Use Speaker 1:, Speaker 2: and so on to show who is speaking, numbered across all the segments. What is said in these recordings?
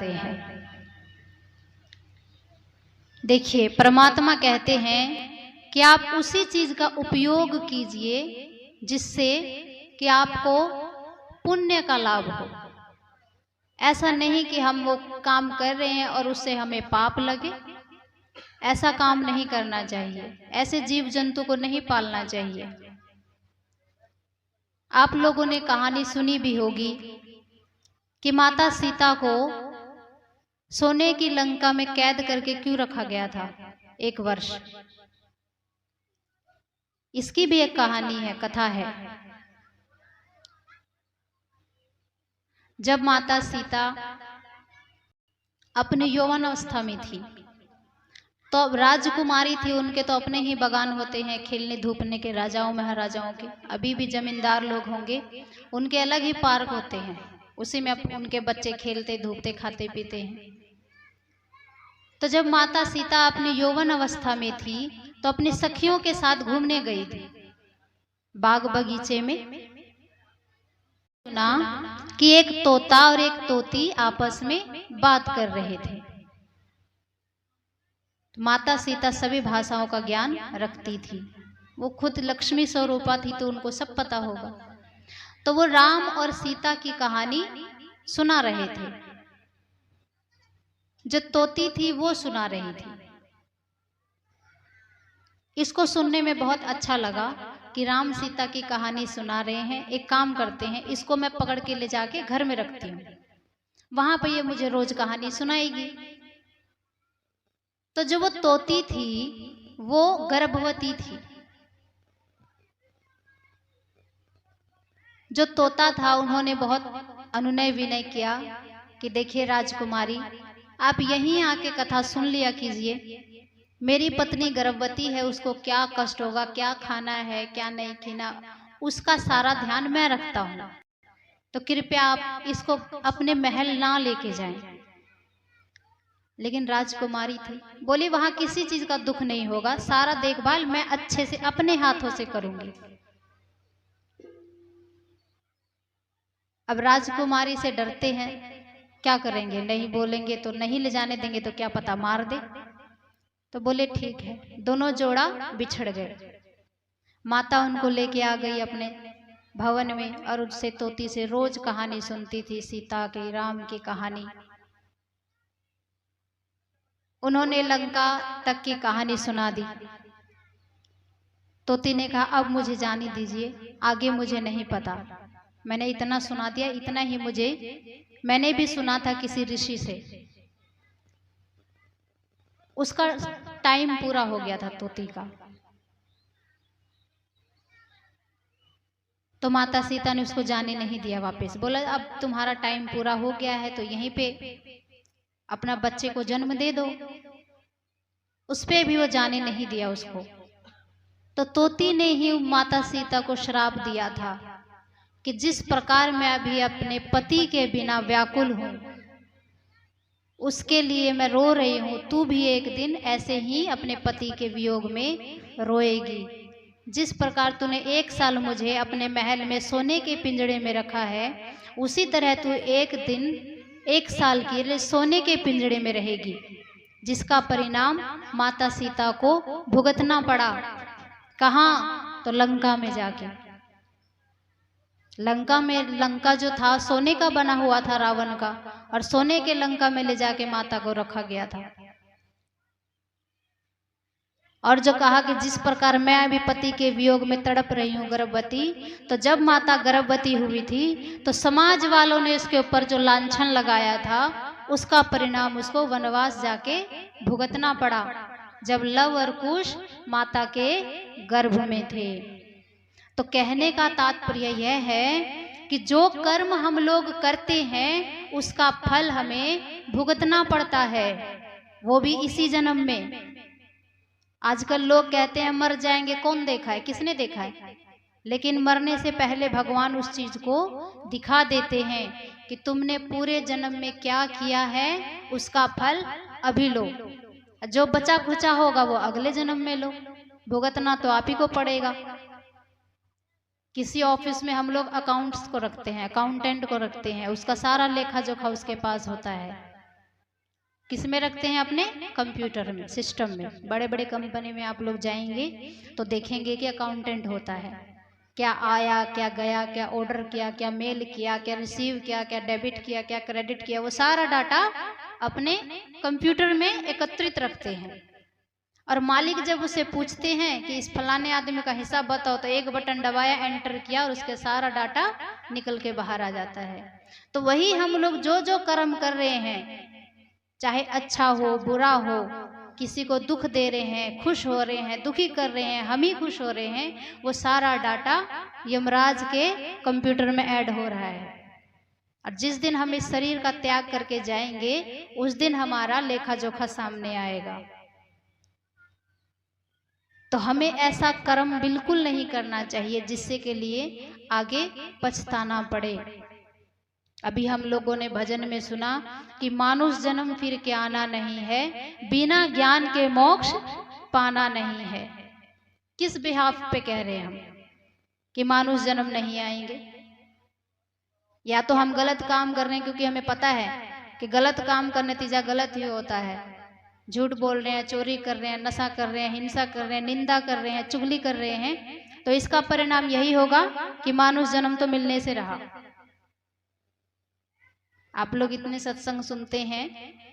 Speaker 1: करते हैं। देखिए, परमात्मा कहते हैं कि आप उसी चीज का उपयोग कीजिए जिससे कि आपको पुण्य का लाभ हो। ऐसा नहीं कि हम वो काम कर रहे हैं और उससे हमें पाप लगे। ऐसा काम नहीं करना चाहिए। ऐसे जीव जंतु को नहीं पालना चाहिए। आप लोगों ने कहानी सुनी भी होगी कि माता सीता को सोने की लंका में कैद करके क्यों रखा गया था 1 वर्ष। इसकी भी एक कहानी है, कथा है। जब माता सीता अपने यौवन अवस्था में थी तो अब राजकुमारी थी, उनके तो अपने ही बगान होते हैं खेलने धूपने के, राजाओं महाराजाओं के। अभी भी जमींदार लोग होंगे, उनके अलग ही पार्क होते हैं, उसी में उनके बच्चे खेलते धूपते खाते पीते हैं। तो जब माता सीता अपनी यौवन अवस्था में थी तो अपनी सखियों के साथ घूमने गई थी बाग बगीचे में। सुना कि एक तोता और एक तोती आपस में बात कर रहे थे। माता सीता सभी भाषाओं का ज्ञान रखती थी, वो खुद लक्ष्मी स्वरूपा थी तो उनको सब पता होगा। तो वो राम और सीता की कहानी सुना रहे थे। जो तोती थी वो सुना रही थी। इसको सुनने में बहुत अच्छा लगा कि राम सीता की कहानी सुना रहे हैं। एक काम करते हैं, इसको मैं पकड़ के ले जाके घर में रखती हूँ, वहां पर ये मुझे रोज कहानी सुनाएगी। तो जो वो तोती थी वो गर्भवती थी। जो तोता था उन्होंने बहुत अनुनय विनय किया कि देखिए राजकुमारी, आप यहीं आके कथा सुन लिया कीजिए। मेरी पत्नी गर्भवती है, उसको क्या कष्ट होगा, क्या खाना है क्या नहीं खाना, उसका सारा ध्यान मैं रखता हूँ। तो कृपया आप इसको अपने महल ना लेके जाएं। लेकिन राजकुमारी थी, बोली वहां किसी चीज का दुख नहीं होगा, सारा देखभाल मैं अच्छे से अपने हाथों से करूंगी। अब राजकुमारी से डरते हैं, क्या करेंगे, नहीं बोलेंगे तो नहीं ले जाने देंगे तो क्या पता मार दे। तो बोले ठीक है। दोनों जोड़ा बिछड़ गए। माता उनको लेके आ गई अपने भवन में और उससे तोती से रोज कहानी सुनती थी, सीता की राम की कहानी। उन्होंने लंका तक की कहानी सुना दी। तोती ने कहा अब मुझे जाने दीजिए, आगे मुझे नहीं पता, मैंने इतना सुना दिया, इतना ही मुझे, मैंने भी सुना था किसी ऋषि से। उसका टाइम पूरा हो गया था तोती का। तो माता सीता ने उसको जाने नहीं दिया वापस। बोला अब तुम्हारा टाइम पूरा हो गया है तो यहीं पे अपना बच्चे को जन्म दे दो। उस पे भी वो जाने नहीं दिया उसको। तो तोती ने ही माता सीता को श्राप दिया था कि जिस प्रकार मैं अभी अपने पति के बिना व्याकुल हूं, उसके लिए मैं रो रही हूं, तू भी एक दिन ऐसे ही अपने पति के वियोग में रोएगी। जिस प्रकार तूने 1 साल मुझे अपने महल में सोने के पिंजड़े में रखा है, उसी तरह तू एक दिन 1 साल के लिए सोने के पिंजड़े में रहेगी, जिसका परिणाम माता सीता को भुगतना पड़ा। कहाँ? तो लंका में जाके। लंका में, लंका जो था सोने का बना हुआ था रावण का, और सोने के लंका में ले जाके माता को रखा गया था। और जो कहा कि जिस प्रकार मैं अभी पति के वियोग में तड़प रही हूँ गर्भवती, तो जब माता गर्भवती हुई थी तो समाज वालों ने उसके ऊपर जो लांछन लगाया था उसका परिणाम उसको वनवास जाके भुगतना पड़ा, जब लव और कुश माता के गर्भ में थे। तो कहने का तात्पर्य यह है कि जो कर्म हम लोग करते हैं उसका फल हमें भुगतना पड़ता है, वो भी इसी जन्म में। आजकल लोग कहते हैं मर जाएंगे, कौन देखा है, किसने देखा है? लेकिन मरने से पहले भगवान उस चीज को दिखा देते हैं कि तुमने पूरे जन्म में क्या किया है, उसका फल अभी लो, जो बचा खुचा होगा वो अगले जन्म में लो, भुगतना तो आप ही को पड़ेगा। किसी ऑफिस में हम लोग अकाउंट्स को रखते हैं, अकाउंटेंट को रखते हैं, उसका सारा लेखा जोखा उसके पास होता है। किस में रखते हैं? अपने कंप्यूटर में, सिस्टम में। बड़े बड़े कंपनी में आप लोग जाएंगे तो देखेंगे कि अकाउंटेंट होता है, क्या आया, क्या गया, क्या ऑर्डर किया, क्या मेल किया, क्या रिसीव किया, क्या डेबिट किया, क्या क्रेडिट किया, वो सारा डाटा अपने कंप्यूटर में एकत्रित रखते हैं। और मालिक जब उसे पूछते हैं कि इस फलाने आदमी का हिसाब बताओ, तो एक बटन दबाया, एंटर किया और उसके सारा डाटा निकल के बाहर आ जाता है। तो वही हम लोग जो जो कर्म कर रहे हैं, चाहे अच्छा हो बुरा हो, किसी को दुख दे रहे हैं, खुश हो रहे हैं, दुखी कर रहे हैं, हम ही खुश हो रहे हैं, वो सारा डाटा यमराज के कंप्यूटर में ऐड हो रहा है। और जिस दिन हम इस शरीर का त्याग करके जाएंगे, उस दिन हमारा लेखा जोखा सामने आएगा। तो हमें ऐसा कर्म बिल्कुल नहीं करना चाहिए जिससे के लिए आगे पछताना पड़े। अभी हम लोगों ने भजन में सुना कि मानुष जन्म फिर के आना नहीं है, बिना ज्ञान के मोक्ष पाना नहीं है। किस बिहाफ पे कह रहे हैं हम कि मानुष जन्म नहीं आएंगे? या तो हम गलत काम कर रहे हैं क्योंकि हमें पता है कि गलत काम का नतीजा गलत ही होता है। झूठ बोल रहे हैं, चोरी कर रहे हैं, नशा कर रहे हैं, हिंसा कर रहे हैं, निंदा कर रहे हैं, चुगली कर रहे हैं, तो इसका परिणाम यही होगा कि मानुष जन्म तो मिलने से रहा। आप लोग इतने सत्संग सुनते हैं,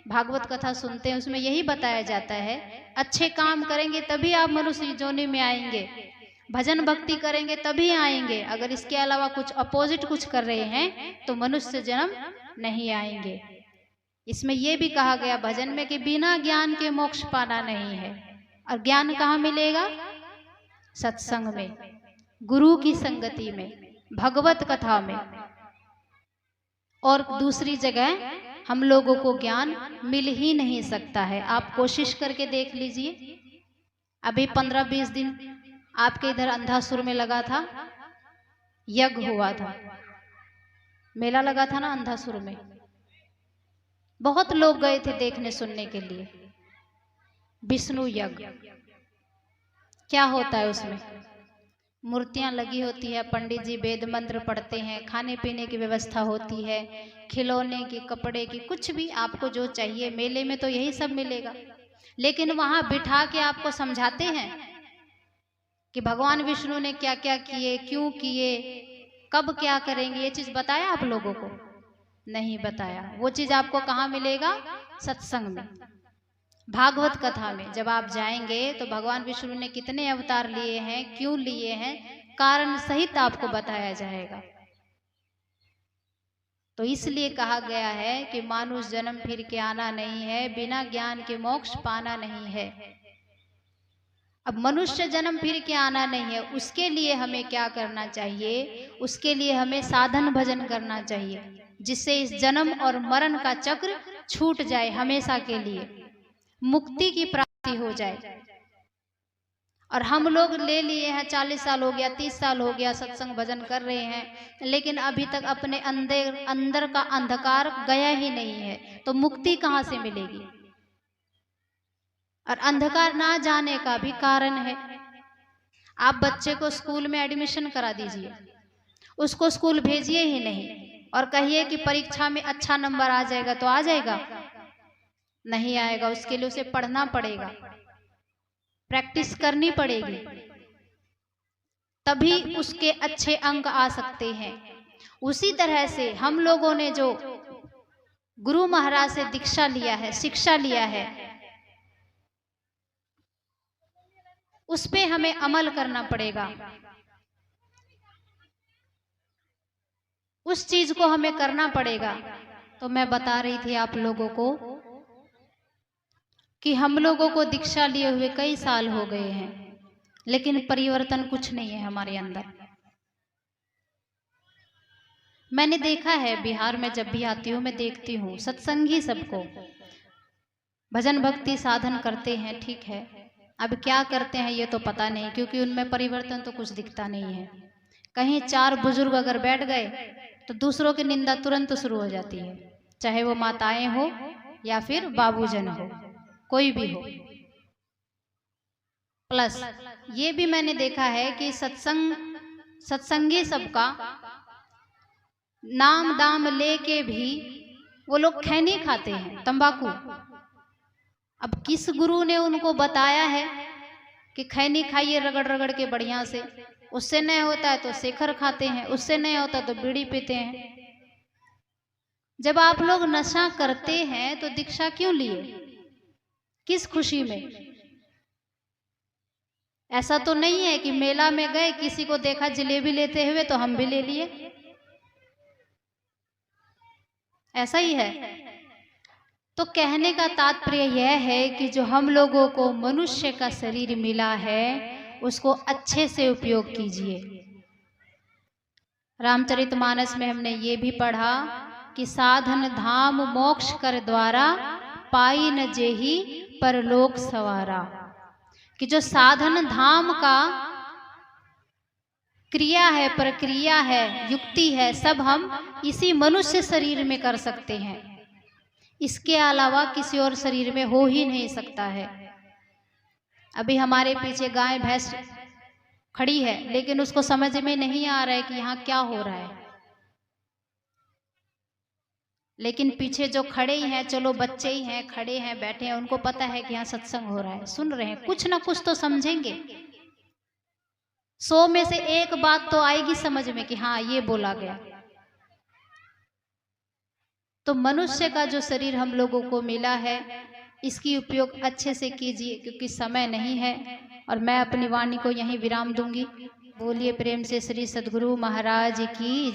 Speaker 1: भागवत कथा सुनते हैं, उसमें यही बताया जाता है अच्छे काम करेंगे तभी आप मनुष्य योनि में आएंगे, भजन भक्ति करेंगे तभी आएंगे। अगर इसके अलावा कुछ अपोजिट कुछ कर रहे हैं तो मनुष्य जन्म नहीं आएंगे। इसमें यह भी कहा गया भजन में कि बिना ज्ञान के मोक्ष पाना नहीं है। और ज्ञान कहाँ मिलेगा? सत्संग में, गुरु की संगति में, भगवत कथा में। और दूसरी जगह हम लोगों को ज्ञान मिल ही नहीं सकता है। आप कोशिश करके देख लीजिए, अभी 15-20 दिन आपके इधर अंधासुर में लगा था, यज्ञ हुआ था, मेला लगा था ना अंधासुर में, बहुत लोग गए थे देखने सुनने के लिए। विष्णु यज्ञ क्या होता है? उसमें मूर्तियां लगी होती है, पंडित जी वेद मंत्र पढ़ते हैं, खाने पीने की व्यवस्था होती है, खिलौने की, कपड़े की, कुछ भी आपको जो चाहिए मेले में तो यही सब मिलेगा। लेकिन वहां बिठा के आपको समझाते हैं कि भगवान विष्णु ने क्या क्या किए, क्यों किए, कब क्या करेंगे, ये चीज बताया आप लोगों को? नहीं बताया। वो चीज आपको कहाँ मिलेगा? सत्संग में, भागवत कथा में। जब आप जाएंगे तो भगवान विष्णु ने कितने अवतार लिए हैं, क्यों लिए हैं, कारण सहित आपको बताया जाएगा। तो इसलिए कहा गया है कि मानुष जन्म फिर के आना नहीं है, बिना ज्ञान के मोक्ष पाना नहीं है। अब मनुष्य जन्म फिर के आना नहीं है, उसके लिए हमें क्या करना चाहिए? उसके लिए हमें साधन भजन करना चाहिए, जिससे इस जन्म और मरण का चक्र छूट जाए, हमेशा के लिए मुक्ति की प्राप्ति हो जाए। और हम लोग ले लिए हैं, 40 साल हो गया, 30 साल हो गया, सत्संग भजन कर रहे हैं, लेकिन अभी तक अपने अंदर का अंधकार गया ही नहीं है, तो मुक्ति कहाँ से मिलेगी? और अंधकार ना जाने का भी कारण है। आप बच्चे को स्कूल में एडमिशन करा दीजिए, उसको स्कूल भेजिए ही नहीं और कहिए कि परीक्षा में अच्छा नंबर आ जाएगा, तो आ जाएगा? नहीं आएगा। उसके लिए उसे पढ़ना पड़ेगा, प्रैक्टिस करनी पड़ेगी, तभी उसके अच्छे अंक आ सकते हैं। उसी तरह से हम लोगों ने जो गुरु महाराज से दीक्षा लिया है, शिक्षा लिया है, उस पे हमें अमल करना पड़ेगा। उस चीज को हमें करना पड़ेगा। तो मैं बता रही थी आप लोगों को कि हम लोगों को दीक्षा लिए हुए कई साल हो गए हैं, लेकिन परिवर्तन कुछ नहीं है हमारे अंदर। मैंने देखा है बिहार में, जब भी आती हूँ मैं देखती हूँ सत्संगी सबको भजन भक्ति साधन करते हैं, ठीक है, अब क्या करते हैं ये तो पता नहीं, क्योंकि उनमें परिवर्तन तो कुछ दिखता नहीं है। कहीं 4 बुजुर्ग अगर बैठ गए तो दूसरों की निंदा तुरंत शुरू हो जाती है, चाहे वो माताएं हो या फिर बाबूजन हो, कोई भी हो। प्लस ये भी मैंने देखा है कि सत्संगी सबका नाम दाम लेके भी वो लोग खैनी खाते हैं, तंबाकू, अब किस गुरु ने उनको बताया है कि खैनी खाइए रगड़ रगड़ के बढ़िया से, उससे नहीं होता है तो शेखर खाते हैं, उससे नहीं होता तो बीड़ी पीते हैं। जब आप लोग नशा करते हैं तो दीक्षा क्यों लिए, किस खुशी में? ऐसा तो नहीं है कि मेला में गए, किसी को देखा जलेबी लेते हुए तो हम भी ले लिए, ऐसा ही है। तो कहने का तात्पर्य यह है कि जो हम लोगों को मनुष्य का शरीर मिला है उसको अच्छे से उपयोग कीजिए। रामचरितमानस में हमने ये भी पढ़ा कि साधन धाम मोक्ष कर द्वारा पाई न जेही परलोक सवारा, कि जो साधन धाम का क्रिया है, प्रक्रिया है, युक्ति है, सब हम इसी मनुष्य शरीर में कर सकते हैं। इसके अलावा किसी और शरीर में हो ही नहीं सकता है। अभी हमारे पीछे गाय भैंस खड़ी है लेकिन उसको समझ में नहीं आ रहा है कि यहाँ क्या हो रहा है, लेकिन पीछे जो खड़े ही हैं, चलो बच्चे ही हैं, खड़े हैं, बैठे हैं, उनको पता है कि यहाँ सत्संग हो रहा है, सुन रहे हैं, कुछ ना कुछ तो समझेंगे। 100 में से एक बात तो आएगी समझ में कि हाँ ये बोला गया। तो मनुष्य का जो शरीर हम लोगों को मिला है इसकी उपयोग अच्छे से कीजिए, क्योंकि समय नहीं है। और मैं अपनी वाणी को यहीं विराम दूंगी। बोलिए प्रेम से श्री सद्गुरु महाराज की।